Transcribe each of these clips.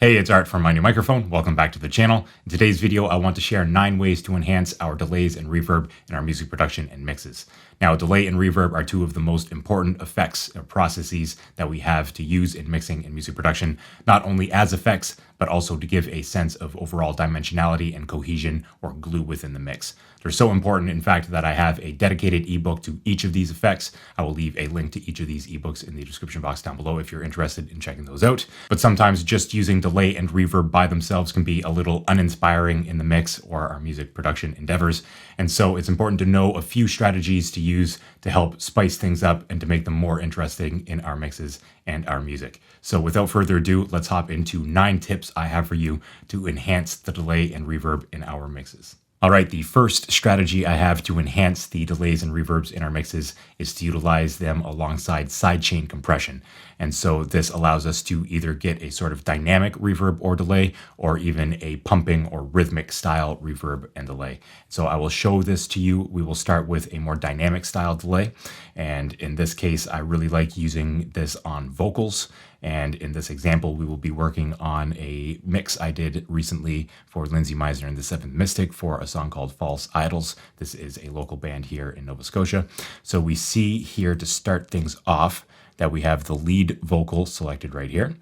Hey, it's Art from My New Microphone. Welcome back to the channel. In today's video, I want to share 9 ways to enhance our delays and reverb in our music production and mixes. Now, delay and reverb are two of the most important effects or processes that we have to use in mixing and music production, not only as effects, but also to give a sense of overall dimensionality and cohesion or glue within the mix. They're so important, in fact, that I have a dedicated ebook to each of these effects. I will leave a link to each of these ebooks in the description box down below if you're interested in checking those out. But sometimes just using delay and reverb by themselves can be a little uninspiring in the mix or our music production endeavors. And so it's important to know a few strategies to use to help spice things up and to make them more interesting in our mixes and our music. So without further ado, let's hop into 9 tips I have for you to enhance the delay and reverb in our mixes. All right, the first strategy I have to enhance the delays and reverbs in our mixes is to utilize them alongside sidechain compression. And so this allows us to either get a sort of dynamic reverb or delay, or even a pumping or rhythmic style reverb and delay. So I will show this to you. We will start with a more dynamic style delay. And in this case, I really like using this on vocals. And in this example, we will be working on a mix I did recently for Lindsay Meisner and the Seventh Mystic for a song called False Idols. This is a local band here in Nova Scotia. So we see here to start things off that we have the lead vocal selected right here.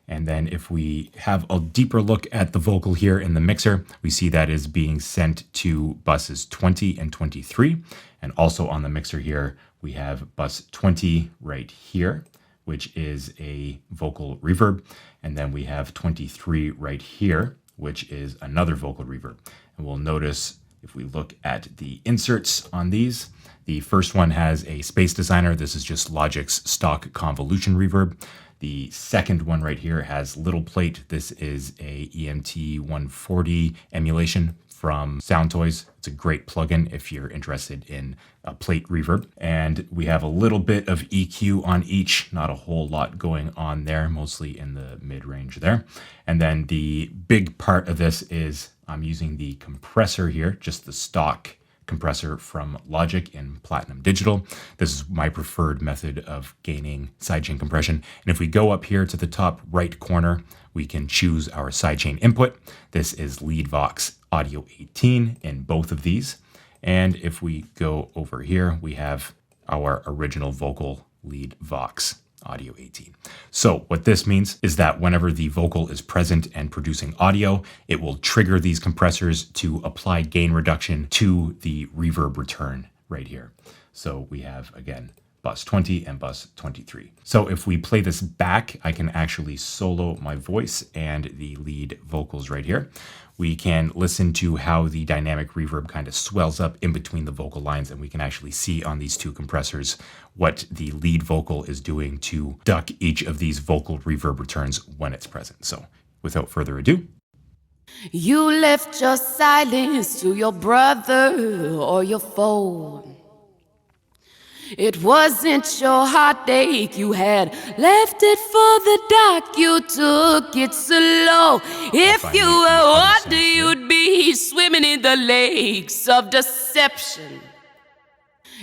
And then if we have a deeper look at the vocal here in the mixer, we see that is being sent to buses 20 and 23. And also on the mixer here, we have bus 20 right here, which is a vocal reverb. And then we have 23 right here, which is another vocal reverb. And we'll notice if we look at the inserts on these, the first one has a space designer. This is just Logic's stock convolution reverb. The second one right here has little plate. This is a EMT 140 emulation from Soundtoys. It's a great plugin if you're interested in a plate reverb. And we have a little bit of EQ on each, not a whole lot going on there, mostly in the mid-range there. And then the big part of this is I'm using the compressor here, just the stock compressor from Logic in Platinum Digital. This is my preferred method of gaining sidechain compression. And if we go up here to the top right corner, we can choose our sidechain input. This is Lead Vox Audio 18 in both of these. And if we go over here, we have our original vocal Lead Vox Audio 18. So what this means is that whenever the vocal is present and producing audio, it will trigger these compressors to apply gain reduction to the reverb return right here. So we have, again, bus 20 and bus 23. So if we play this back, I can actually solo my voice and the lead vocals right here. We can listen to how the dynamic reverb kind of swells up in between the vocal lines, and we can actually see on these two compressors what the lead vocal is doing to duck each of these vocal reverb returns when it's present. So without further ado. You left your silence to your brother or your foe. It wasn't your heartache you had left it for the dark. You took it slow. If you were water, you'd be swimming in the lakes of deception.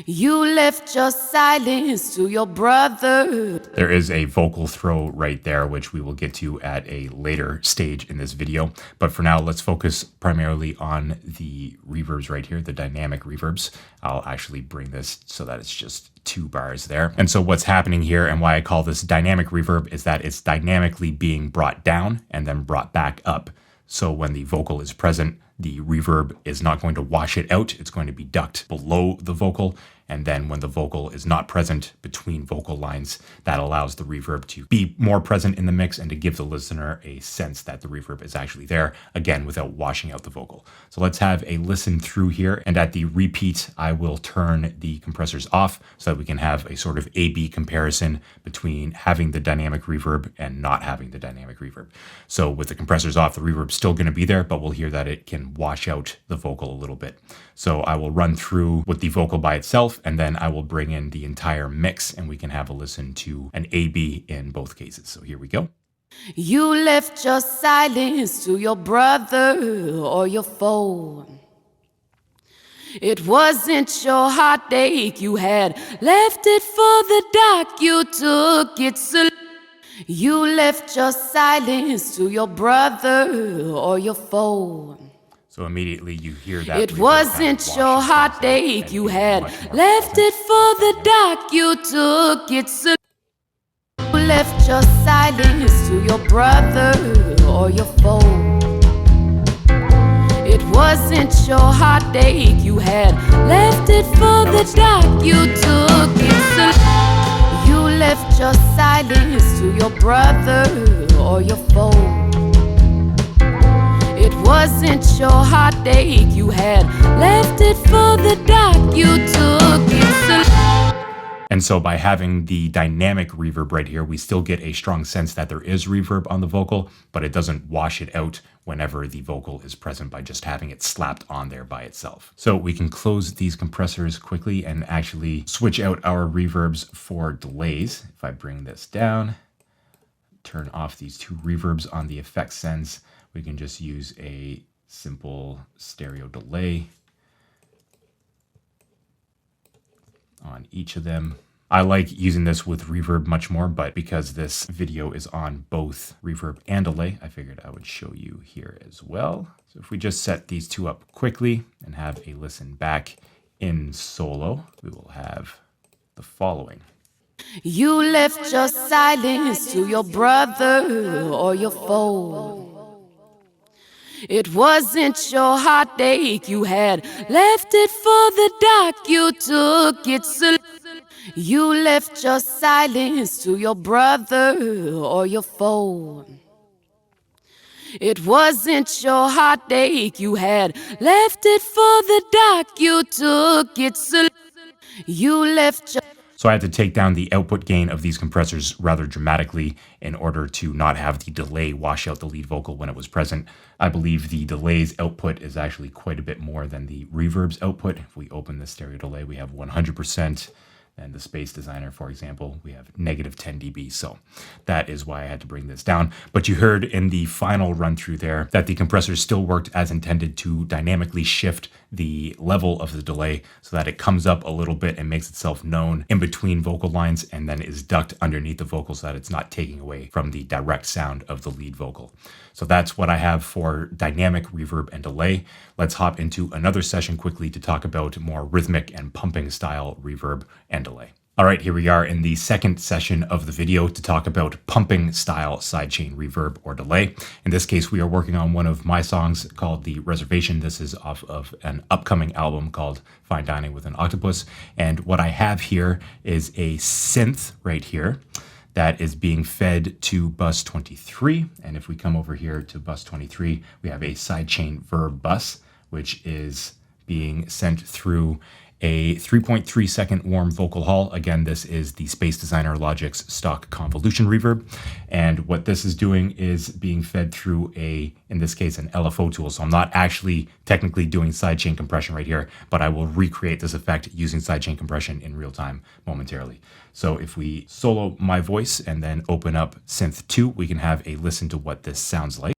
You left your silence to your brother. There is a vocal throw right there, which we will get to at a later stage in this video. But for now, let's focus primarily on the reverbs right here, the dynamic reverbs. I'll actually bring this so that it's just 2 bars there. And so what's happening here and why I call this dynamic reverb is that it's dynamically being brought down and then brought back up. So when the vocal is present, the reverb is not going to wash it out. It's going to be ducked below the vocal. And then when the vocal is not present between vocal lines, that allows the reverb to be more present in the mix and to give the listener a sense that the reverb is actually there, again, without washing out the vocal. So let's have a listen through here. And at the repeat, I will turn the compressors off so that we can have a sort of A/B comparison between having the dynamic reverb and not having the dynamic reverb. So with the compressors off, the reverb's still going to be there, but we'll hear that it can wash out the vocal a little bit. So I will run through with the vocal by itself, and then I will bring in the entire mix and we can have a listen to an A/B in both cases. So here we go. You left your silence to your brother or your foe. It wasn't your heartache you had left it for the dark. You took it slow. You left your silence to your brother or your foe. So immediately you hear that. It wasn't your heartache you had left it for the dark. You took it so you left your silence to your brother or your foe. It wasn't your heartache you had left it for the dark. You took it so you left your silence to your brother or your foe. It wasn't your heartache you had left it for the dark. You took it so. And so by having the dynamic reverb right here, we still get a strong sense that there is reverb on the vocal, but it doesn't wash it out whenever the vocal is present by just having it slapped on there by itself. So we can close these compressors quickly and actually switch out our reverbs for delays. If I bring this down, turn off these two reverbs on the effect sends, we can just use a simple stereo delay on each of them. I like using this with reverb much more, but because this video is on both reverb and delay, I figured I would show you here as well. So if we just set these two up quickly and have a listen back in solo, we will have the following. You left your silence to your brother or your foe. It wasn't your heartache you had left it for the dark. You took it so you left your silence to your brother or your foe. It wasn't your heartache you had left it for the dark. You took it so you left your. So I had to take down the output gain of these compressors rather dramatically in order to not have the delay wash out the lead vocal when it was present. I believe the delay's output is actually quite a bit more than the reverb's output. If we open the stereo delay, we have 100%. And the Space Designer, for example, we have negative 10 dB. So that is why I had to bring this down. But you heard in the final run through there that the compressors still worked as intended to dynamically shift the level of the delay so that it comes up a little bit and makes itself known in between vocal lines and then is ducked underneath the vocal so that it's not taking away from the direct sound of the lead vocal. So that's what I have for dynamic reverb and delay. Let's hop into another session quickly to talk about more rhythmic and pumping style reverb and delay. All right, here we are in the second session of the video to talk about pumping style sidechain reverb or delay. In this case, we are working on one of my songs called The Reservation. This is off of an upcoming album called Fine Dining with an Octopus. And what I have here is a synth right here that is being fed to bus 23. And if we come over here to bus 23, we have a sidechain verb bus, which is being sent through a 3.3 second warm vocal hall. Again, this is the Space Designer Logic's stock convolution reverb. And what this is doing is being fed through in this case, an LFO tool. So I'm not actually technically doing sidechain compression right here, but I will recreate this effect using sidechain compression in real time momentarily. So if we solo my voice and then open up synth 2, we can have a listen to what this sounds like.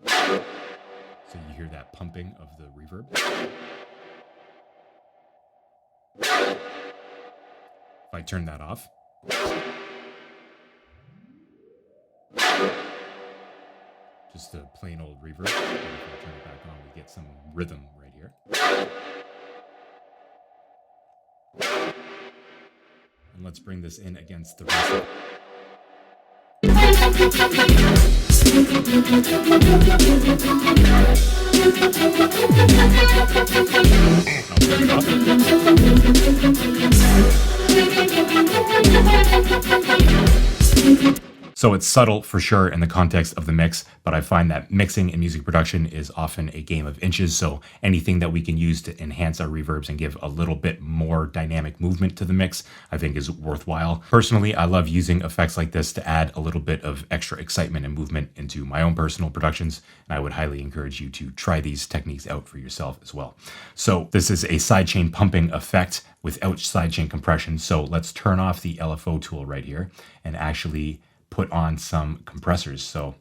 So you hear that pumping of the reverb. If I turn that off, just a plain old reverb. And if I turn it back on, we get some rhythm right here. And let's bring this in against the rest of it. So it's subtle for sure in the context of the mix, but I find that mixing in music production is often a game of inches. So anything that we can use to enhance our reverbs and give a little bit more dynamic movement to the mix, I think is worthwhile. Personally, I love using effects like this to add a little bit of extra excitement and movement into my own personal productions. And I would highly encourage you to try these techniques out for yourself as well. So this is a sidechain pumping effect without sidechain compression. So let's turn off the LFO tool right here and actually put on some compressors. So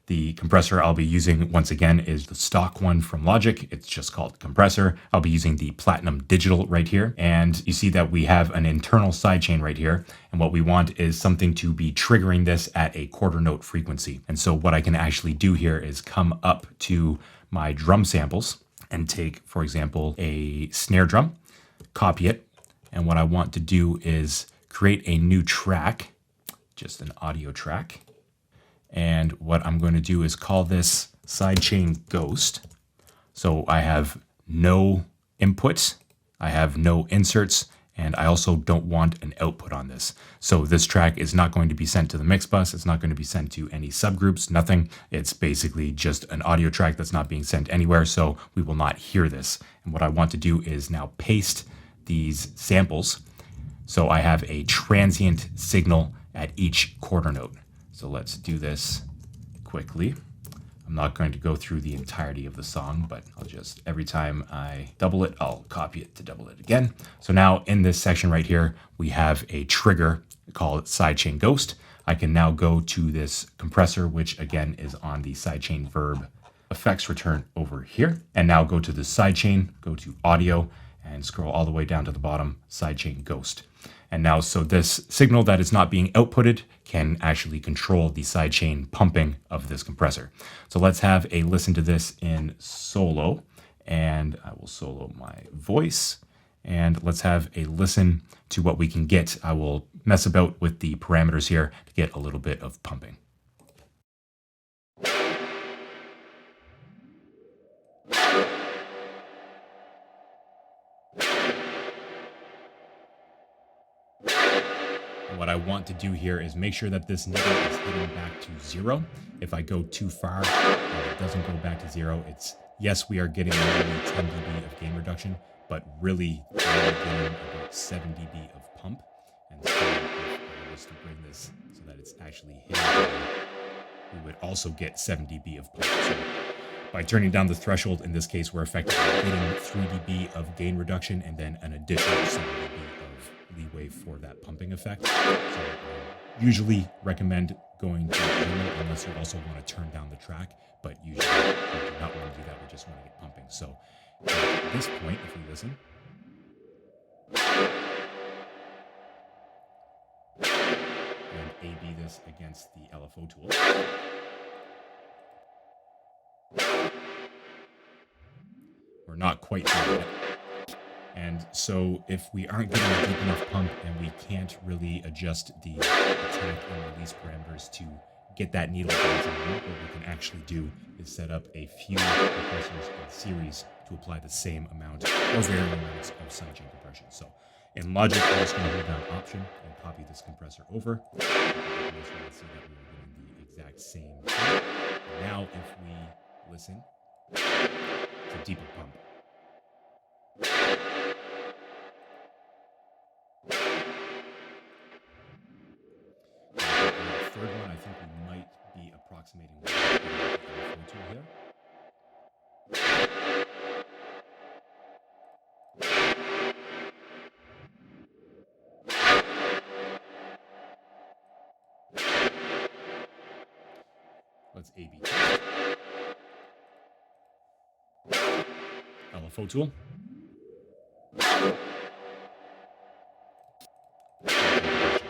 The compressor I'll be using once again is the stock one from Logic. It's just called compressor. I'll be using the Platinum Digital right here. And you see that we have an internal sidechain right here. And what we want is something to be triggering this at a quarter note frequency. And so what I can actually do here is come up to my drum samples and take, for example, a snare drum, copy it. And what I want to do is create a new track, just an audio track. And what I'm going to do is call this sidechain ghost. So I have no inputs, I have no inserts, and I also don't want an output on this. So this track is not going to be sent to the mix bus. It's not going to be sent to any subgroups, nothing. It's basically just an audio track that's not being sent anywhere. So we will not hear this. And what I want to do is now paste these samples. So I have a transient signal at each quarter note. So let's do this quickly. I'm not going to go through the entirety of the song, but I'll just, every time I double it, I'll copy it to double it again. So now in this section right here, we have a trigger called sidechain ghost. I can now go to this compressor, which again is on the sidechain verb effects return over here. And now go to the sidechain, go to audio, and scroll all the way down to the bottom, sidechain ghost. And now, so this signal that is not being outputted can actually control the sidechain pumping of this compressor. So let's have a listen to this in solo, and I will solo my voice. And let's have a listen to what we can get. I will mess about with the parameters here to get a little bit of pumping. What I want to do here is make sure that this needle is hitting back to 0. If I go too far, it doesn't go back to 0. It's, yes, we are getting nearly 10 dB of gain reduction, but really we're getting about 7 dB of pump. And so if I was to bring this so that it's actually hitting, we would also get 7 dB of pump. So by turning down the threshold, in this case, we're effectively getting 3 dB of gain reduction and then an additional 7 dB of leeway for that pumping effect. So I usually recommend going to 0 unless you also want to turn down the track, but usually we do not want to do that. We just want to get pumping. So at this point, if we listen, and A/B this against the LFO tool, we're not quite there yet. And so if we aren't getting a deep enough pump and we can't really adjust the attack and release parameters to get that needle bouncing, what we can actually do is set up a few compressors in series to apply the same amount or varying amounts of sidechain compression. So in Logic, I'm just going to hold down Option and copy this compressor over. And just want to see that we're getting the exact same thing. Now if we listen, it's a deeper pump. The third one, I think we might be approximating what we're getting with the LFO tool here. Let's A/B test. LFO tool. It's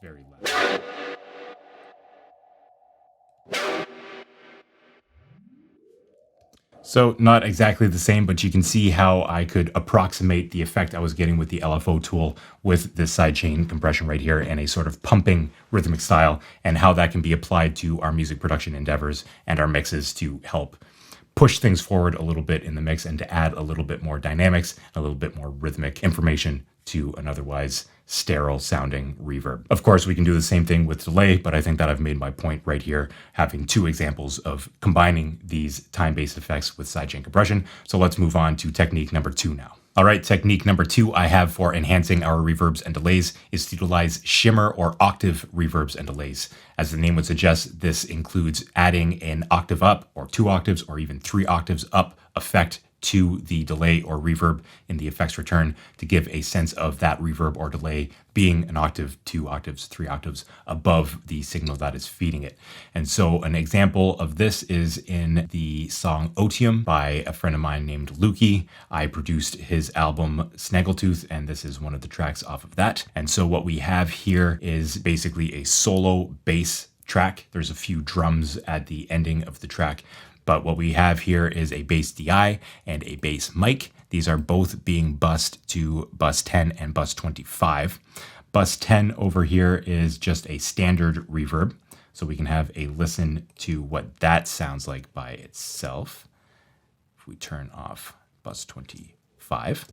very loud. So not exactly the same, but you can see how I could approximate the effect I was getting with the LFO tool with this sidechain compression right here in a sort of pumping rhythmic style, and how that can be applied to our music production endeavors and our mixes to help push things forward a little bit in the mix and to add a little bit more dynamics, a little bit more rhythmic information to an otherwise sterile sounding reverb. Of course, we can do the same thing with delay, but I think that I've made my point right here, having two examples of combining these time-based effects with sidechain compression. So let's move on to technique number 2 now. All right, technique number 2 I have for enhancing our reverbs and delays is to utilize shimmer or octave reverbs and delays. As the name would suggest, this includes adding an octave up or 2 octaves or even 3 octaves up effect to the delay or reverb in the effects return to give a sense of that reverb or delay being an octave, 2 octaves, 3 octaves above the signal that is feeding it. And so an example of this is in the song Otium by a friend of mine named Lukey. I produced his album Snaggletooth, and this is one of the tracks off of that. And so what we have here is basically a solo bass track. There's a few drums at the ending of the track, but what we have here is a bass DI and a bass mic. These are both being bussed to bus 10 and bus 25. Bus 10 over here is just a standard reverb, so we can have a listen to what that sounds like by itself. If we turn off bus 25,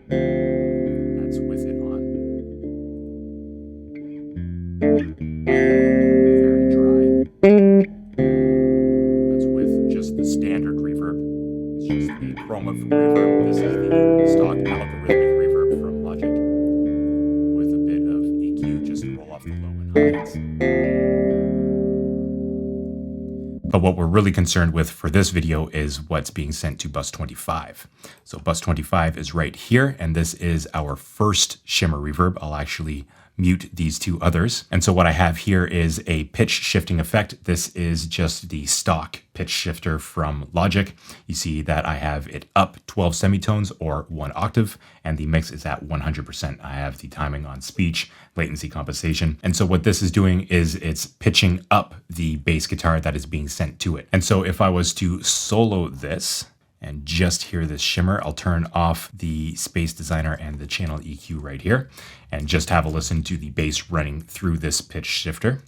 that's with it on. Very dry. That's with just the standard reverb. It's just the chroma reverb. This is the stock algorithmic reverb from Logic with a bit of EQ just to roll off the low and highs. But what we're really concerned with for this video is what's being sent to bus 25. So bus 25 is right here, and this is our first shimmer reverb. I'll actually mute these two others. And so what I have here is a pitch shifting effect. This is just the stock pitch shifter from Logic. You see that I have it up 12 semitones or 1 octave, and the mix is at 100%. I have the timing on speech, latency compensation. And so what this is doing is it's pitching up the bass guitar that is being sent to it. And so if I was to solo this and just hear this shimmer, I'll turn off the Space Designer and the channel EQ right here and just have a listen to the bass running through this pitch shifter.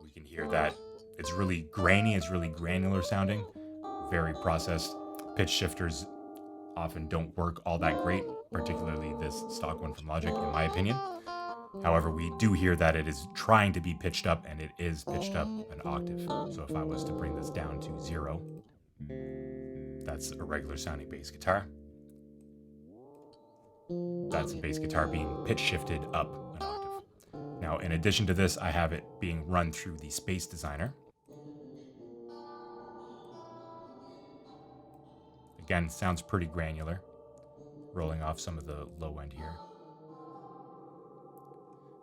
We can hear that it's really grainy, it's really granular sounding, very processed. Pitch shifters often don't work all that great, particularly this stock one from Logic, in my opinion. However, we do hear that it is trying to be pitched up, and it is pitched up an octave. So if I was to bring this down to 0, that's a regular sounding bass guitar. That's a bass guitar being pitch shifted up an octave. Now, in addition to this, I have it being run through the Space Designer. Again, sounds pretty granular, rolling off some of the low end here.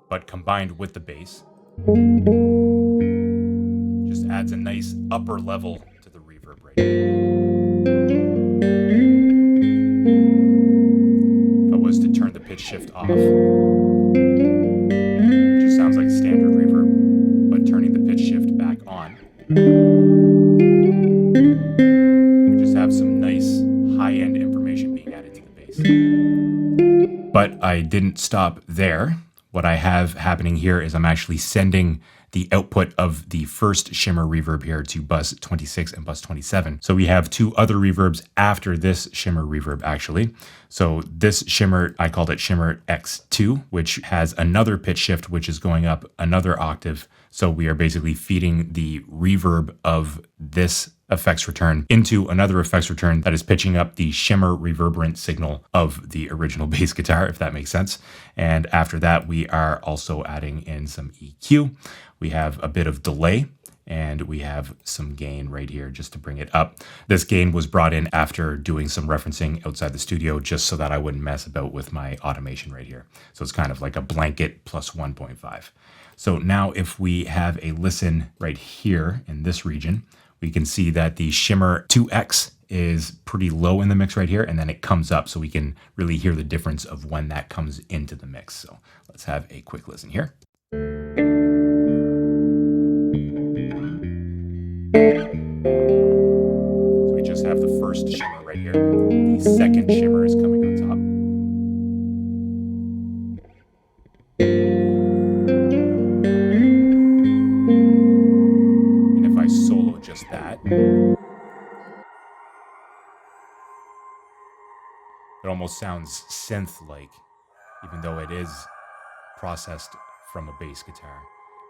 But combined with the bass, just adds a nice upper level to the reverb right here. If I was to turn the pitch shift off, it just sounds like standard reverb, but turning the pitch shift back on, we just have some nice high-end information being added to the bass. But I didn't stop there. What I have happening here is I'm actually sending the output of the first shimmer reverb here to bus 26 and bus 27. So we have two other reverbs after this shimmer reverb, actually. So this shimmer, I called it shimmer X2, which has another pitch shift, which is going up another octave. So we are basically feeding the reverb of this effects return into another effects return that is pitching up the shimmer reverberant signal of the original bass guitar, if that makes sense. And after that, we are also adding in some EQ. We have a bit of delay, and we have some gain right here just to bring it up. This gain was brought in after doing some referencing outside the studio, just so that I wouldn't mess about with my automation right here. So it's kind of like a blanket plus 1.5. So now if we have a listen right here in this region, we can see that the shimmer 2X is pretty low in the mix right here, and then it comes up, so we can really hear the difference of when that comes into the mix. So let's have a quick listen here. So we just have the first shimmer right here. The second shimmer is coming on top. And if I solo just that, it almost sounds synth-like, even though it is processed from a bass guitar.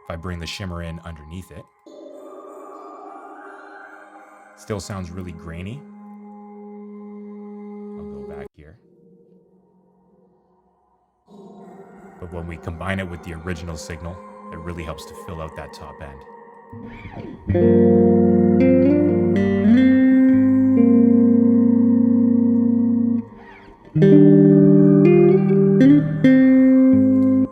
If I bring the shimmer in underneath it, still sounds really grainy. I'll go back here. But when we combine it with the original signal, it really helps to fill out that top end.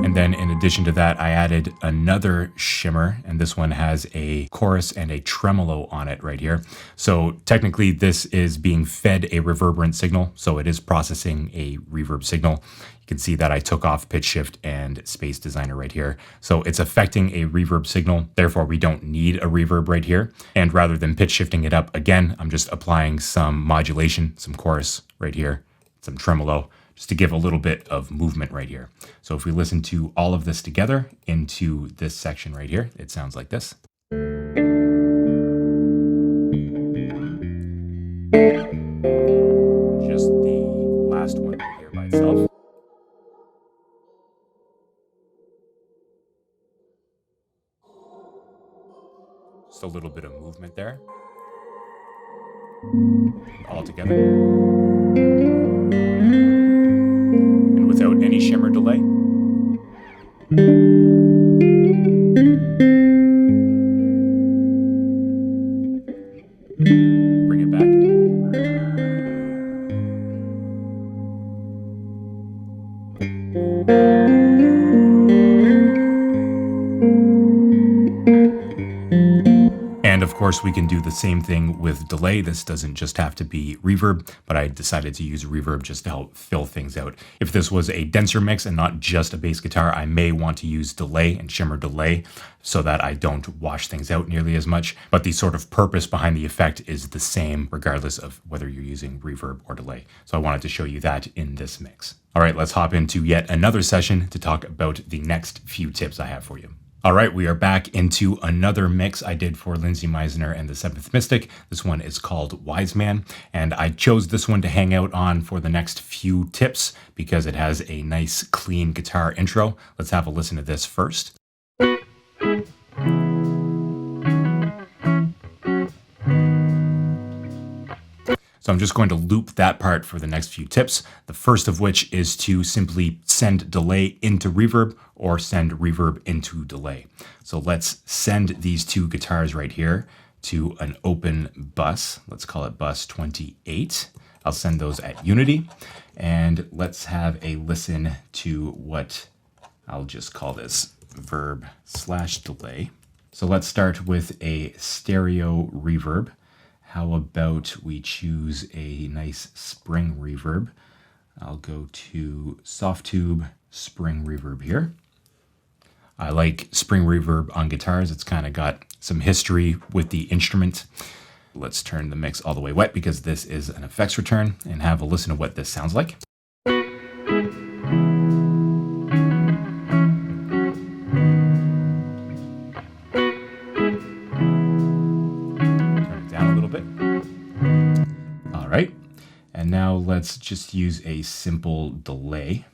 And then in addition to that, I added another shimmer, and this one has a chorus and a tremolo on it right here. So technically this is being fed a reverberant signal, so it is processing a reverb signal. You can see that I took off pitch shift and space designer right here. So it's affecting a reverb signal, therefore we don't need a reverb right here. And rather than pitch shifting it up again, I'm just applying some modulation, some chorus right here, some tremolo, just to give a little bit of movement right here. So if we listen to all of this together into this section right here, it sounds like this. Just the last one right here by itself. Just a little bit of movement there. All together. And without any shimmer delay. Bring it back. And of course, we can do the same thing with delay. This doesn't just have to be reverb, but I decided to use reverb just to help fill things out. If this was a denser mix and not just a bass guitar, I may want to use delay and shimmer delay so that I don't wash things out nearly as much. But the sort of purpose behind the effect is the same regardless of whether you're using reverb or delay. So I wanted to show you that in this mix. All right, let's hop into yet another session to talk about the next few tips I have for you. All right, we are back into another mix I did for Lindsay Meisner and the Seventh Mystic. This one is called Wise Man, and I chose this one to hang out on for the next few tips because it has a nice, clean guitar intro. Let's have a listen to this first. So I'm just going to loop that part for the next few tips. The first of which is to simply send delay into reverb or send reverb into delay. So let's send these two guitars right here to an open bus. Let's call it bus 28. I'll send those at unity. And let's have a listen to what I'll just call this verb/delay. So let's start with a stereo reverb. How about we choose a nice spring reverb? I'll go to soft tube spring reverb here. I like spring reverb on guitars. It's kind of got some history with the instrument. Let's turn the mix all the way wet because this is an effects return and have a listen to what this sounds like. And now let's just use a simple delay,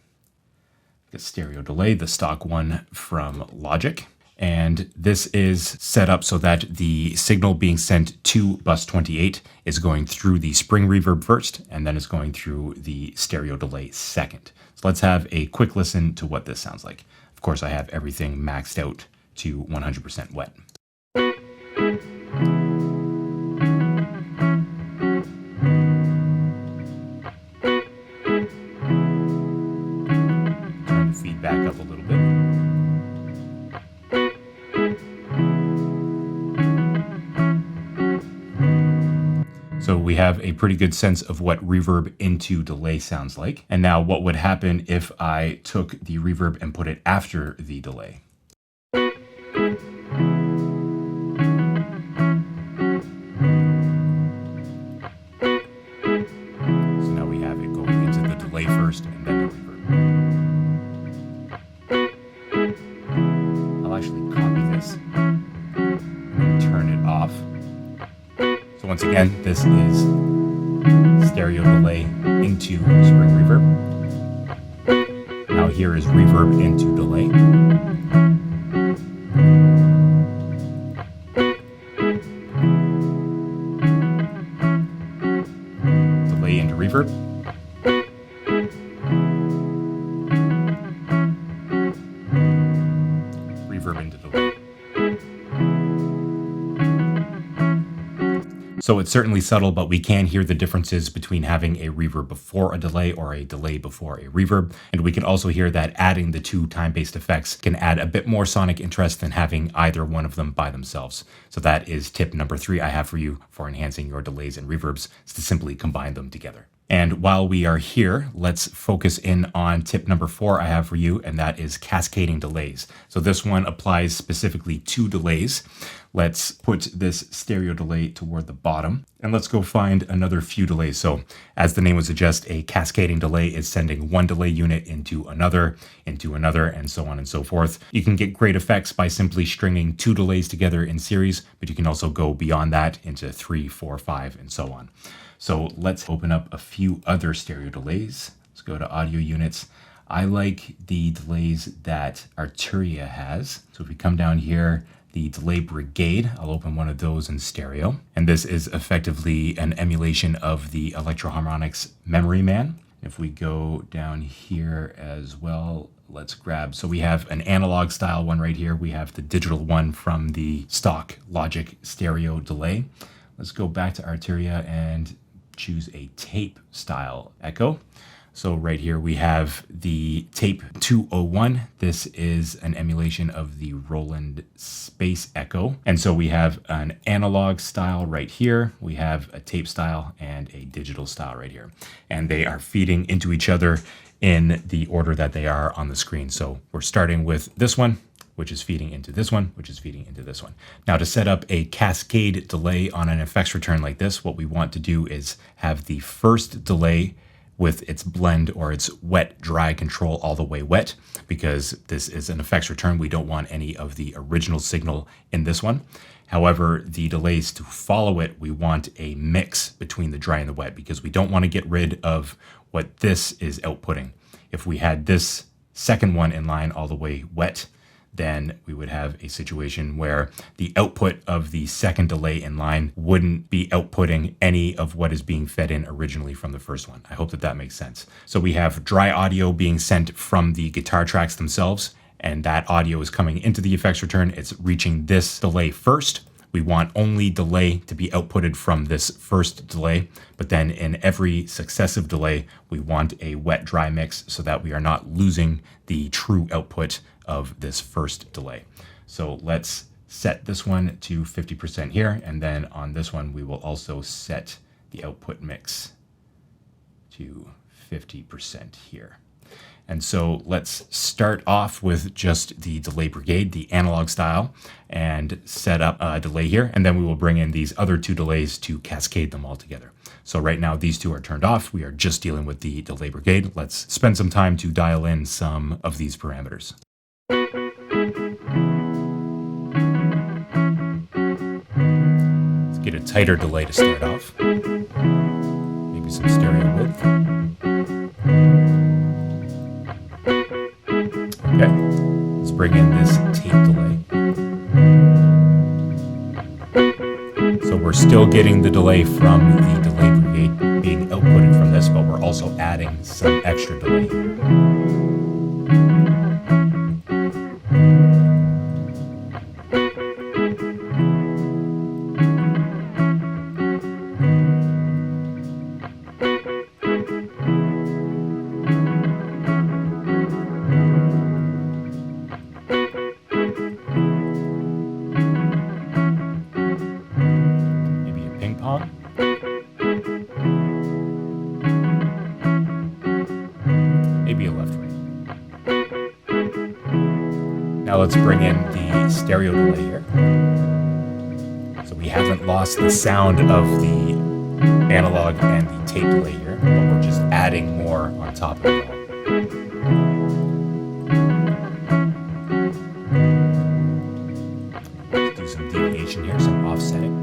a stereo delay, the stock one from Logic. And this is set up so that the signal being sent to bus 28 is going through the spring reverb first, and then it's going through the stereo delay second. So let's have a quick listen to what this sounds like. Of course, I have everything maxed out to 100% wet. Back up a little bit. So we have a pretty good sense of what reverb into delay sounds like. And now what would happen if I took the reverb and put it after the delay? So now we have it going into the delay first and then the reverb. Actually copy this and turn it off. So once again, this is stereo delay into spring reverb. Now here is reverb into delay. Delay into reverb. Reverb into delay. So it's certainly subtle, but we can hear the differences between having a reverb before a delay or a delay before a reverb. And we can also hear that adding the two time-based effects can add a bit more sonic interest than having either one of them by themselves. So that is tip number 3 I have for you for enhancing your delays and reverbs, is to simply combine them together. And while we are here, let's focus in on tip number 4 I have for you, and that is cascading delays. So this one applies specifically to delays. Let's put this stereo delay toward the bottom, and let's go find another few delays. So as the name would suggest, a cascading delay is sending one delay unit into another, and so on and so forth. You can get great effects by simply stringing 2 delays together in series, but you can also go beyond that into 3, 4, 5, and so on. So let's open up a few other stereo delays. Let's go to audio units. I like the delays that Arturia has. So if we come down here, the delay brigade, I'll open one of those in stereo. And this is effectively an emulation of the Electro-Harmonix Memory Man. If we go down here as well, let's grab, so we have an analog style one right here. We have the digital one from the stock Logic stereo delay. Let's go back to Arturia and choose a tape style echo. So right here we have the tape 201. This is an emulation of the Roland Space Echo. And so we have an analog style right here. We have a tape style and a digital style right here. And they are feeding into each other in the order that they are on the screen. So we're starting with this one, which is feeding into this one, which is feeding into this one. Now to set up a cascade delay on an effects return like this, what we want to do is have the first delay with its blend or its wet dry control all the way wet, because this is an effects return. We don't want any of the original signal in this one. However, the delays to follow it, we want a mix between the dry and the wet, because we don't want to get rid of what this is outputting. If we had this second one in line all the way wet, then we would have a situation where the output of the second delay in line wouldn't be outputting any of what is being fed in originally from the first one. I hope that that makes sense. So we have dry audio being sent from the guitar tracks themselves, and that audio is coming into the effects return. It's reaching this delay first. We want only delay to be outputted from this first delay, but then in every successive delay, we want a wet-dry mix so that we are not losing the true output of this first delay. So let's set this one to 50% here, and then on this one, we will also set the output mix to 50% here. And so let's start off with just the delay brigade, the analog style, and set up a delay here. And then we will bring in these other 2 delays to cascade them all together. So right now these 2 are turned off. We are just dealing with the delay brigade. Let's spend some time to dial in some of these parameters. Let's get a tighter delay to start off. Maybe some stereo width. Okay, let's bring in this tape delay. So we're still getting the delay from the delay brigade being outputted from this, but we're also adding some extra delay here. Maybe a left right. Now let's bring in the stereo delay here. So we haven't lost the sound of the analog and the tape delay here, but we're just adding more on top of it all. Let's do some deviation here, some offsetting.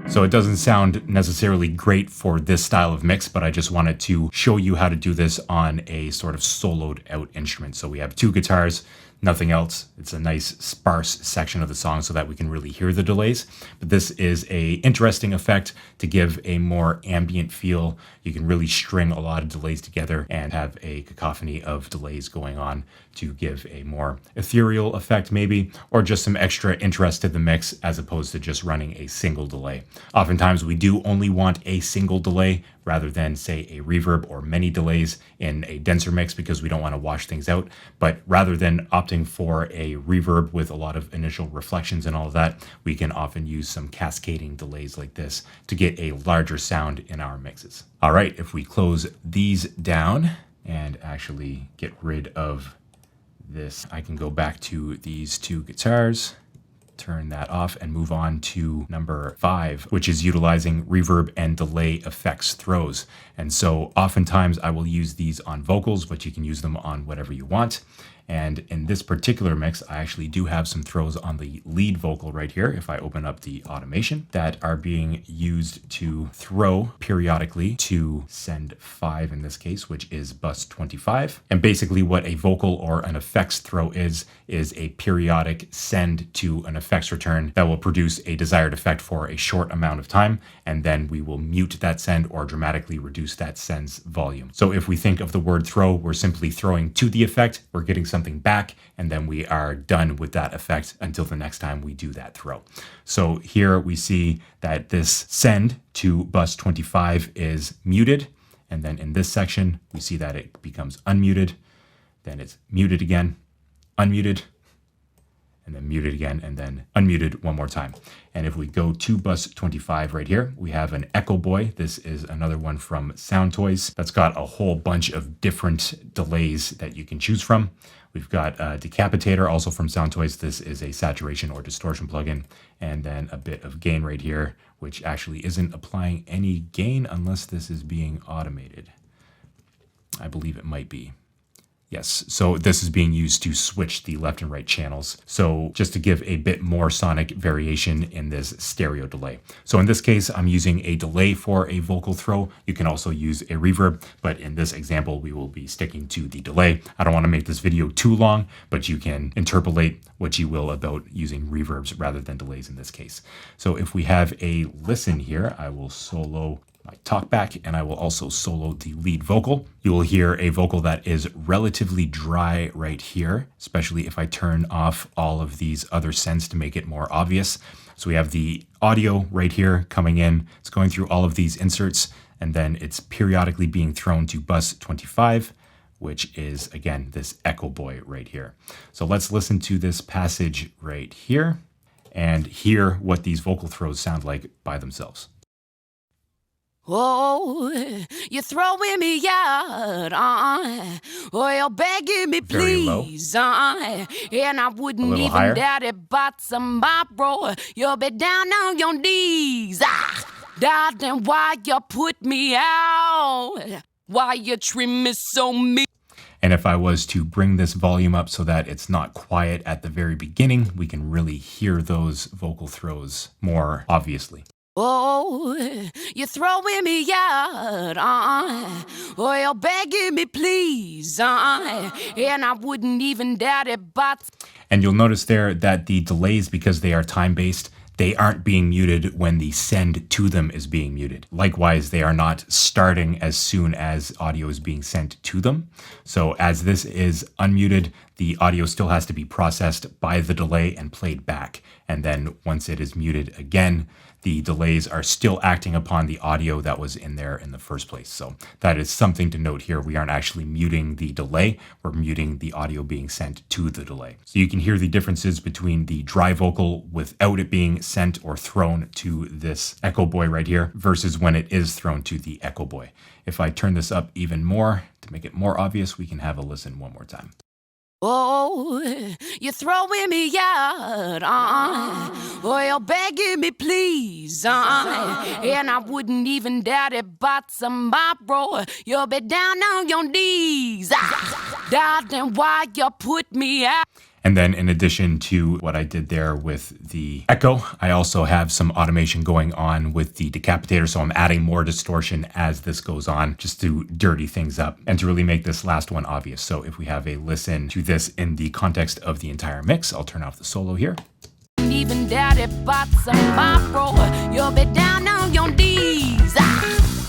So it doesn't sound necessarily great for this style of mix, but I just wanted to show you how to do this on a sort of soloed out instrument. So we have 2 guitars. nothing else. It's a nice sparse section of the song so that we can really hear the delays. But this is a interesting effect to give a more ambient feel. You can really string a lot of delays together and have a cacophony of delays going on to give a more ethereal effect maybe, or just some extra interest to the mix as opposed to just running a single delay. Oftentimes we do only want a single delay rather than, say, a reverb or many delays in a denser mix because we don't want to wash things out. But rather than opting for a reverb with a lot of initial reflections and all of that, we can often use some cascading delays like this to get a larger sound in our mixes. All right, if we close these down and actually get rid of this, I can go back to these two guitars, turn that off, and move on to number 5, which is utilizing reverb and delay effects throws. And so oftentimes I will use these on vocals, but you can use them on whatever you want. And in this particular mix, I actually do have some throws on the lead vocal right here, if I open up the automation, that are being used to throw periodically to send 5 in this case, which is bus 25. And basically what a vocal or an effects throw is a periodic send to an effects return that will produce a desired effect for a short amount of time, and then we will mute that send or dramatically reduce that send's volume. So if we think of the word throw, we're simply throwing to the effect, we're getting something back, and then we are done with that effect until the next time we do that throw. So here we see that this send to bus 25 is muted, and then in this section we see that it becomes unmuted, then it's muted again, unmuted, and then muted again, and then unmuted one more time. And if we go to bus 25 right here, we have an Echo Boy. This is another one from Sound Toys that's got a whole bunch of different delays that you can choose from. We've got a Decapitator, also from Sound Toys. This is a saturation or distortion plugin, and then a bit of gain right here, which actually isn't applying any gain unless this is being automated. I believe it might be. Yes, so this is being used to switch the left and right channels. So just to give a bit more sonic variation in this stereo delay. So in this case, I'm using a delay for a vocal throw. You can also use a reverb, but in this example, we will be sticking to the delay. I don't want to make this video too long, but you can interpolate what you will about using reverbs rather than delays in this case. So if we have a listen here, I will solo my talkback, and I will also solo the lead vocal. You will hear a vocal that is relatively dry right here, especially if I turn off all of these other sends to make it more obvious. So we have the audio right here coming in. It's going through all of these inserts, and then it's periodically being thrown to bus 25, which is, again, this Echo Boy right here. So let's listen to this passage right here and hear what these vocal throws sound like by themselves. Oh, you're throwing me out, or you're begging me, please, and I wouldn't even higher. doubt it, but tomorrow you'll be down on your knees, darling, why you put me out, why you treat me so mean. And if I was to bring this volume up so that it's not quiet at the very beginning, we can really hear those vocal throws more obviously. Oh, you're throwing me out, or you're begging me, please, and I wouldn't even doubt it, but... And you'll notice there that the delays, because they are time-based, they aren't being muted when the send to them is being muted. Likewise, they are not starting as soon as audio is being sent to them. So as this is unmuted, the audio still has to be processed by the delay and played back. And then once it is muted again, the delays are still acting upon the audio that was in there in the first place. So that is something to note here. We aren't actually muting the delay, we're muting the audio being sent to the delay. So you can hear the differences between the dry vocal without it being sent or thrown to this Echo Boy right here versus when it is thrown to the Echo Boy. If I turn this up even more to make it more obvious, we can have a listen one more time. Oh, you're throwing me out, or you're begging me, please, and I wouldn't even doubt it, but tomorrow you'll be down on your knees, darling, why you put me out. And then in addition to what I did there with the echo, I also have some automation going on with the decapitator. So I'm adding more distortion as this goes on just to dirty things up and to really make this last one obvious. So if we have a listen to this in the context of the entire mix, I'll turn off the solo here. Even daddy bought some bro. You'll be down on your knees.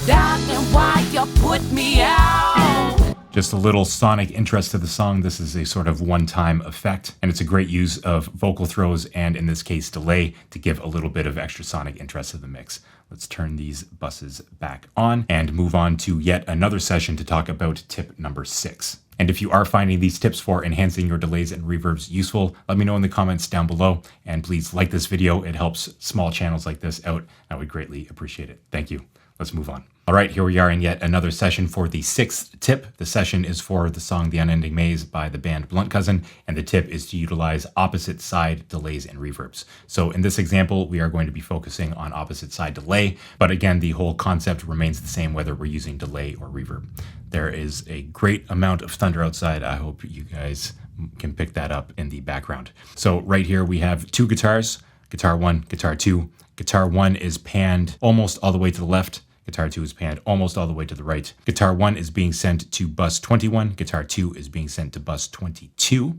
Darling, why you put me out? Just a little sonic interest to the song. This is a sort of one-time effect, and it's a great use of vocal throws and, in this case, delay to give a little bit of extra sonic interest to the mix. Let's turn these buses back on and move on to yet another session to talk about tip number 6. And if you are finding these tips for enhancing your delays and reverbs useful, let me know in the comments down below. And please like this video. It helps small channels like this out. I would greatly appreciate it. Thank you. Let's move on. All right, here we are in yet another session for the 6th tip. The session is for the song The Unending Maze by the band Blunt Cousin, and the tip is to utilize opposite side delays and reverbs. So in this example, we are going to be focusing on opposite side delay, but again, the whole concept remains the same whether we're using delay or reverb. There is a great amount of thunder outside. I hope you guys can pick that up in the background. So right here we have 2 guitars, guitar 1, guitar 2. Guitar 1 is panned almost all the way to the left. Guitar 2 is panned almost all the way to the right. Guitar 1 is being sent to bus 21. Guitar 2 is being sent to bus 22.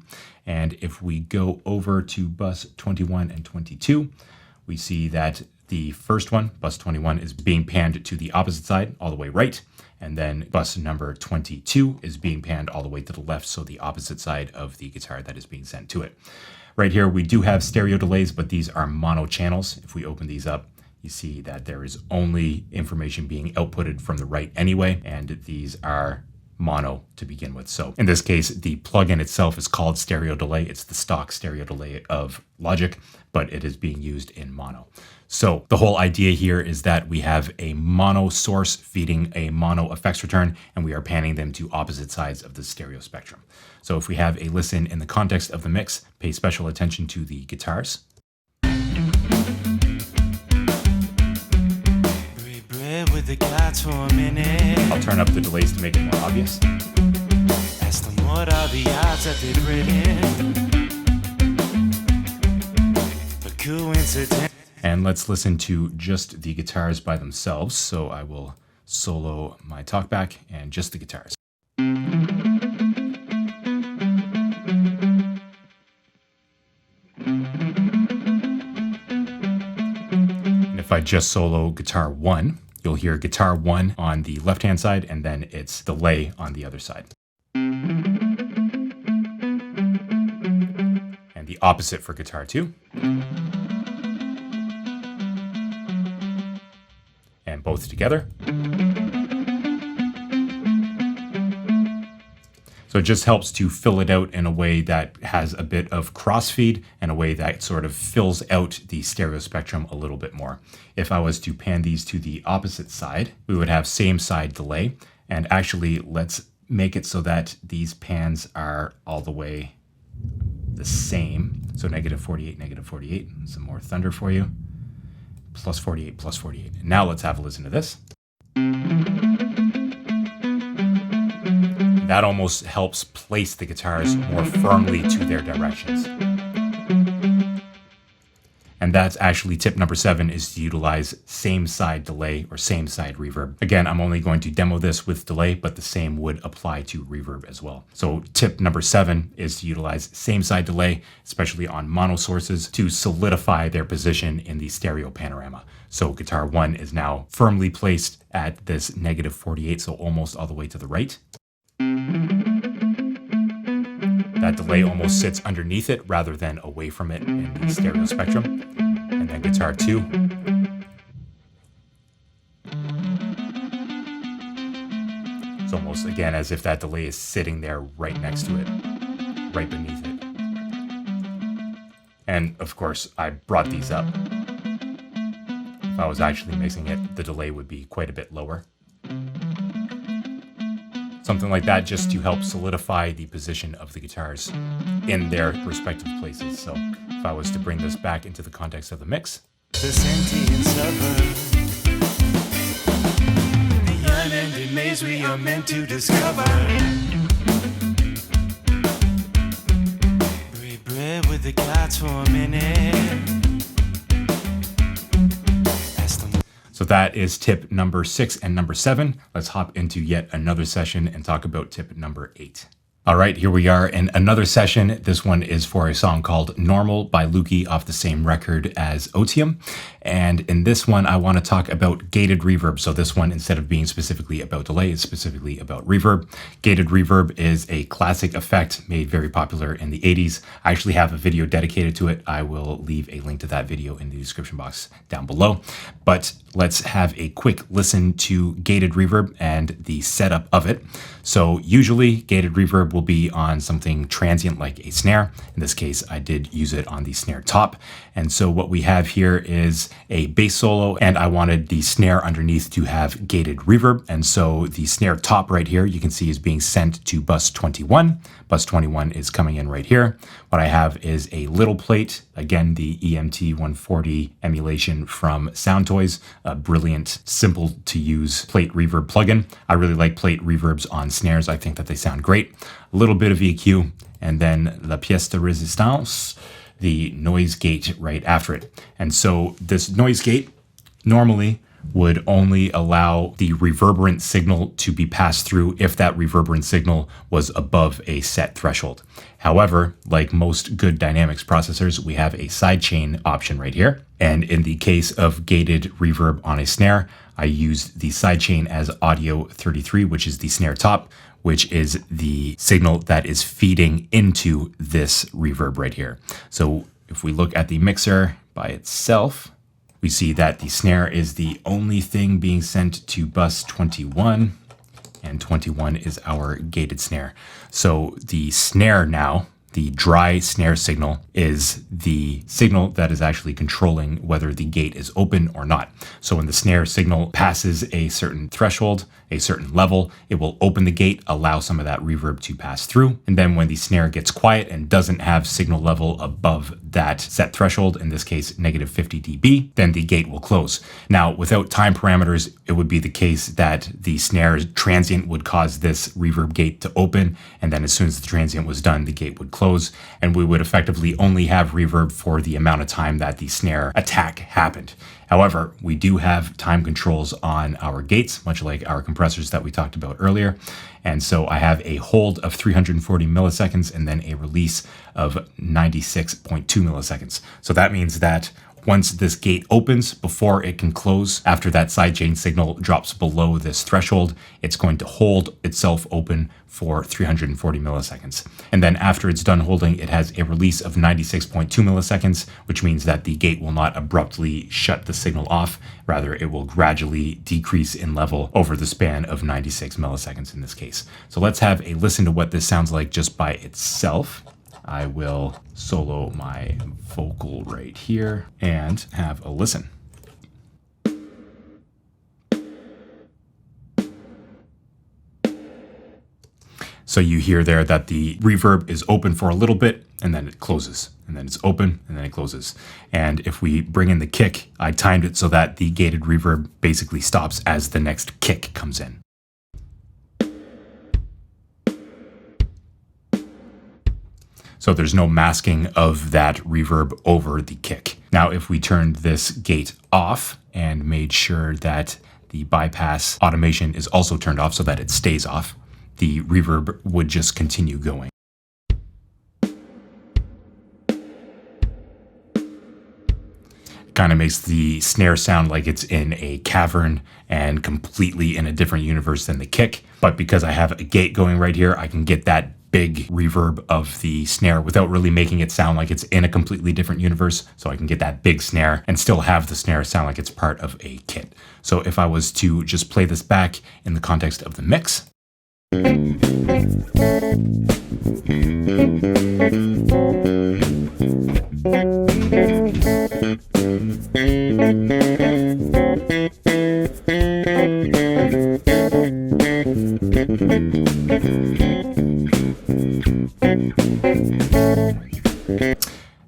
And if we go over to bus 21 and 22, we see that the first one, bus 21, is being panned to the opposite side, all the way right. And then bus number 22 is being panned all the way to the left, so the opposite side of the guitar that is being sent to it. Right here, we do have stereo delays, but these are mono channels. If we open these up, you see that there is only information being outputted from the right anyway, and these are mono to begin with. So in this case, the plugin itself is called stereo delay. It's the stock stereo delay of Logic, but it is being used in mono. So the whole idea here is that we have a mono source feeding a mono effects return, and we are panning them to opposite sides of the stereo spectrum. So if we have a listen in the context of the mix, pay special attention to the guitars. With the cats for a minute. I'll turn up the delays to make it more obvious. Ask them what are the odds that they've written. A coincidence. And let's listen to just the guitars by themselves. So I will solo my talkback and just the guitars. And if I just solo guitar 1, you'll hear guitar 1 on the left-hand side, and then it's delay on the other side. And the opposite for guitar 2. And both together. So it just helps to fill it out in a way that has a bit of crossfeed and a way that sort of fills out the stereo spectrum a little bit more. If I was to pan these to the opposite side, we would have same side delay. And actually, let's make it so that these pans are all the way the same. So -48, -48. Some more thunder for you. +48, +48. And now let's have a listen to this. That almost helps place the guitars more firmly to their directions. And that's actually tip number 7, is to utilize same side delay or same side reverb. Again, I'm only going to demo this with delay, but the same would apply to reverb as well. So tip number 7 is to utilize same side delay, especially on mono sources, to solidify their position in the stereo panorama. So guitar 1 is now firmly placed at this -48, so almost all the way to the right. That delay almost sits underneath it rather than away from it in the stereo spectrum. And then guitar 2. It's almost, again, as if that delay is sitting there right next to it, right beneath it. And of course, I brought these up. If I was actually mixing it, the delay would be quite a bit lower. Something like that, just to help solidify the position of the guitars in their respective places. So if I was to bring this back into the context of the mix. The sentient suburb. The unending maze we are meant to discover. the clouds for a minute. So that is tip number 6 and number 7. Let's hop into yet another session and talk about tip number 8. All right, here we are in another session. This one is for a song called Normal by Lukey off the same record as Otium. And in this one, I want to talk about gated reverb. So this one, instead of being specifically about delay, is specifically about reverb. Gated reverb is a classic effect made very popular in the 80s. I actually have a video dedicated to it. I will leave a link to that video in the description box down below. But let's have a quick listen to gated reverb and the setup of it. So usually gated reverb will be on something transient like a snare. In this case, I did use it on the snare top. And so what we have here is a bass solo, and I wanted the snare underneath to have gated reverb. And so the snare top right here, you can see is being sent to bus 21. Bus 21 is coming in right here. What I have is a little plate, again, the EMT 140 emulation from Soundtoys, a brilliant, simple to use plate reverb plugin. I really like plate reverbs on snares. I think that they sound great. A little bit of EQ, and then la pièce de résistance, the noise gate right after it. And so this noise gate normally would only allow the reverberant signal to be passed through if that reverberant signal was above a set threshold. However, like most good dynamics processors, we have a sidechain option right here. And in the case of gated reverb on a snare, I used the sidechain as audio 33, which is the snare top, which is the signal that is feeding into this reverb right here. So if we look at the mixer by itself, we see that the snare is the only thing being sent to bus 21, and 21 is our gated snare. So the snare now, the dry snare signal, is the signal that is actually controlling whether the gate is open or not. So when the snare signal passes a certain threshold, a certain level, it will open the gate, allow some of that reverb to pass through. And then when the snare gets quiet and doesn't have signal level above that set threshold, in this case, negative 50 dB, then the gate will close. Now, without time parameters, it would be the case that the snare transient would cause this reverb gate to open. And then as soon as the transient was done, the gate would close. And we would effectively only have reverb for the amount of time that the snare attack happened. However, we do have time controls on our gates, much like our compressors that we talked about earlier. And so I have a hold of 340 milliseconds and then a release of 96.2 milliseconds. So that means that once this gate opens, before it can close, after that sidechain signal drops below this threshold, it's going to hold itself open for 340 milliseconds. And then after it's done holding, it has a release of 96.2 milliseconds, which means that the gate will not abruptly shut the signal off. Rather, it will gradually decrease in level over the span of 96 milliseconds in this case. So let's have a listen to what this sounds like just by itself. I will solo my vocal right here and have a listen. So you hear there that the reverb is open for a little bit and then it closes, and then it's open and then it closes. And if we bring in the kick, I timed it so that the gated reverb basically stops as the next kick comes in. So there's no masking of that reverb over the kick. Now, if we turned this gate off and made sure that the bypass automation is also turned off so that it stays off, the reverb would just continue going. Kind of makes the snare sound like it's in a cavern and completely in a different universe than the kick. But because I have a gate going right here, I can get that big reverb of the snare without really making it sound like it's in a completely different universe. So I can get that big snare and still have the snare sound like it's part of a kit. So if I was to just play this back in the context of the mix,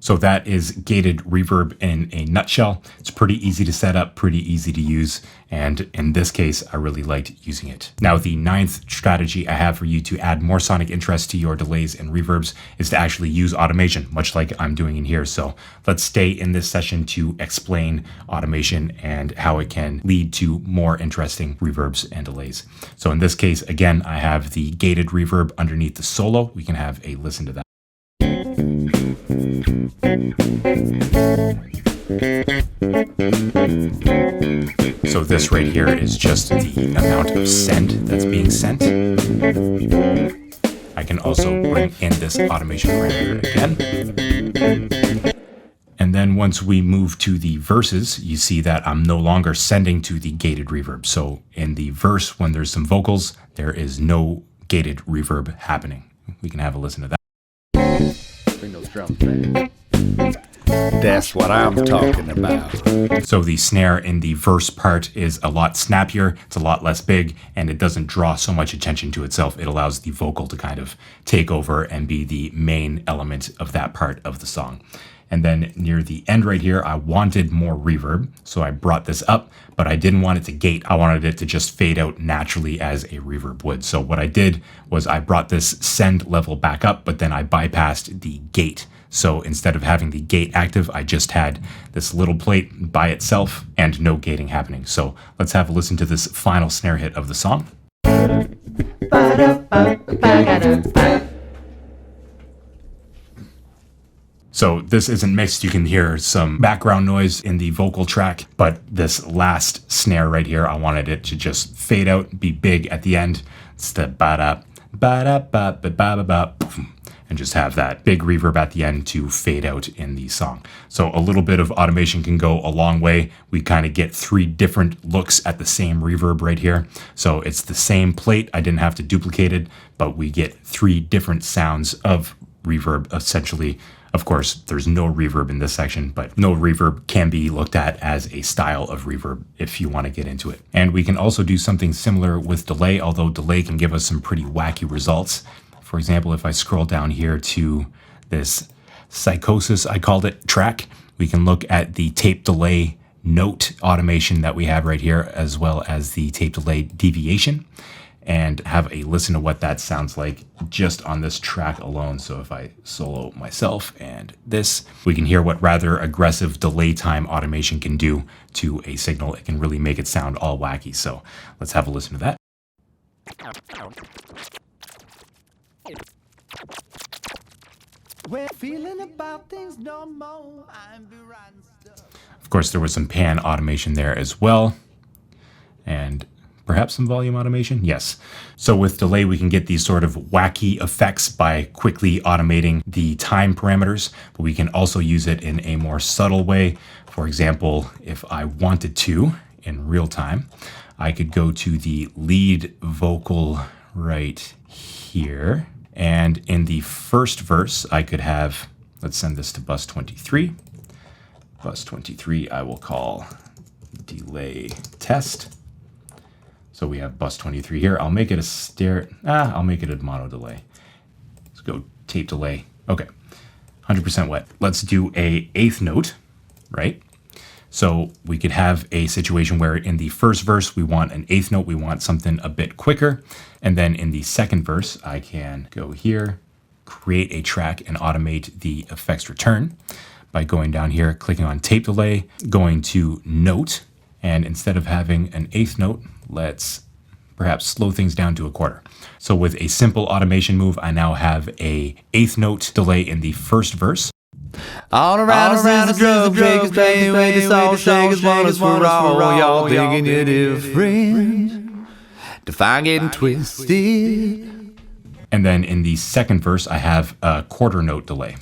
So that is gated reverb in a nutshell. It's pretty easy to set up, pretty easy to use, and in this case, I really liked using it. Now, the ninth strategy I have for you to add more sonic interest to your delays and reverbs is to actually use automation, much like I'm doing in here. So let's stay in this session to explain automation and how it can lead to more interesting reverbs and delays. So in this case, again, I have the gated reverb underneath the solo. We can have a listen to that. So this right here is just the amount of send that's being sent. I can also bring in this automation parameter again. And then once we move to the verses, you see that I'm no longer sending to the gated reverb. So in the verse, when there's some vocals, there is no gated reverb happening. We can have a listen to that. Bring those drums back. That's what I'm talking about. So the snare in the verse part is a lot snappier, it's a lot less big, and it doesn't draw so much attention to itself. It allows the vocal to kind of take over and be the main element of that part of the song. And then near the end right here, I wanted more reverb, so I brought this up, but I didn't want it to gate. I wanted it to just fade out naturally as a reverb would. So what I did was I brought this send level back up, but then I bypassed the gate. So instead of having the gate active, I just had this little plate by itself and no gating happening. So let's have a listen to this final snare hit of the song. So this isn't mixed. You can hear some background noise in the vocal track, but this last snare right here, I wanted it to just fade out, be big at the end. It's the ba-da, ba-da, ba-ba-ba-ba-ba, and just have that big reverb at the end to fade out in the song. So a little bit of automation can go a long way. We kind of get 3 different looks at the same reverb right here. So it's the same plate. I didn't have to duplicate it, but we get 3 different sounds of reverb essentially. Of course, there's no reverb in this section, but no reverb can be looked at as a style of reverb if you want to get into it. And we can also do something similar with delay, although delay can give us some pretty wacky results. For example, if I scroll down here to this psychosis, I called it, track, we can look at the tape delay note automation that we have right here, as well as the tape delay deviation, and have a listen to what that sounds like just on this track alone. So if I solo myself and this, we can hear what rather aggressive delay time automation can do to a signal. It can really make it sound all wacky. So let's have a listen to that. We're feeling about things no more. Of course, there was some pan automation there as well. And perhaps some volume automation? Yes. So with delay, we can get these sort of wacky effects by quickly automating the time parameters, but we can also use it in a more subtle way. For example, if I wanted to, in real time, I could go to the lead vocal right here. And in the first verse, I could have, let's send this to bus 23. Bus 23, I will call delay test. So we have bus 23 here. I'll make it I'll make it a mono delay. Let's go tape delay. Okay, 100% wet. Let's do a 8th note, right? So we could have a situation where in the first verse, we want an 8th note. We want something a bit quicker. And then in the second verse, I can go here, create a track and automate the effects return by going down here, clicking on tape delay, going to note. And instead of having an 8th note, let's perhaps slow things down to a quarter. So with a simple automation move, I now have a 8th note delay in the first verse. All around us is the drum shakers playing with the soul shakers, one is for all, y'all thinking you're different, define getting twisted. And then in the second verse, I have a quarter note delay.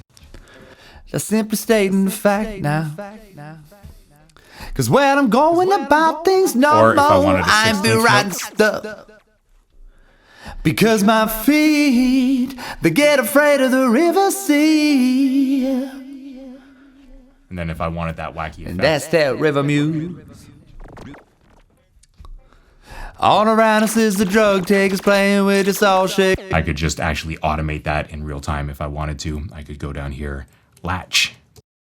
Just simply stating the fact now. Cause when I'm going about things no Or if I more, wanted a I 16th be writing note. stuff. Because my feet, they get afraid of the river sea. And then if I wanted that wacky effect, And that's that river muse. All around us is the drug takers playing with the soul shake. I could just actually automate that in real time if I wanted to. I could go down here, latch,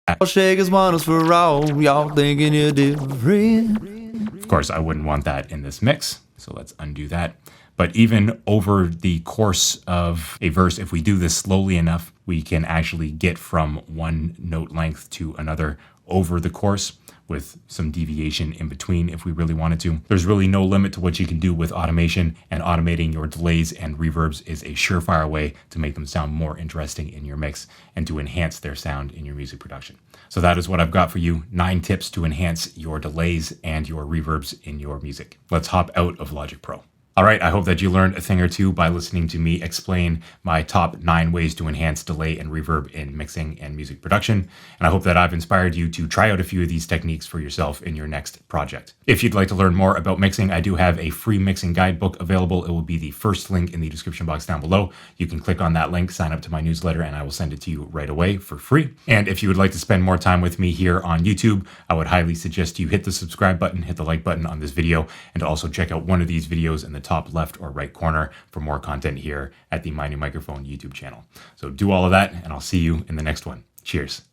All shakers want us for all. Y'all thinking you're different. Of course, I wouldn't want that in this mix, so let's undo that. But even over the course of a verse, if we do this slowly enough, we can actually get from one note length to another over the course with some deviation in between if we really wanted to. There's really no limit to what you can do with automation, and automating your delays and reverbs is a surefire way to make them sound more interesting in your mix and to enhance their sound in your music production. So that is what I've got for you, 9 tips to enhance your delays and your reverbs in your music. Let's hop out of Logic Pro. All right, I hope that you learned a thing or two by listening to me explain my top 9 ways to enhance delay and reverb in mixing and music production. And I hope that I've inspired you to try out a few of these techniques for yourself in your next project. If you'd like to learn more about mixing, I do have a free mixing guidebook available. It will be the first link in the description box down below. You can click on that link, sign up to my newsletter, and I will send it to you right away for free. And if you would like to spend more time with me here on YouTube, I would highly suggest you hit the subscribe button, hit the like button on this video, and also check out one of these videos in the top left or right corner for more content here at the My New Microphone YouTube channel. So do all of that, and I'll see you in the next one. Cheers.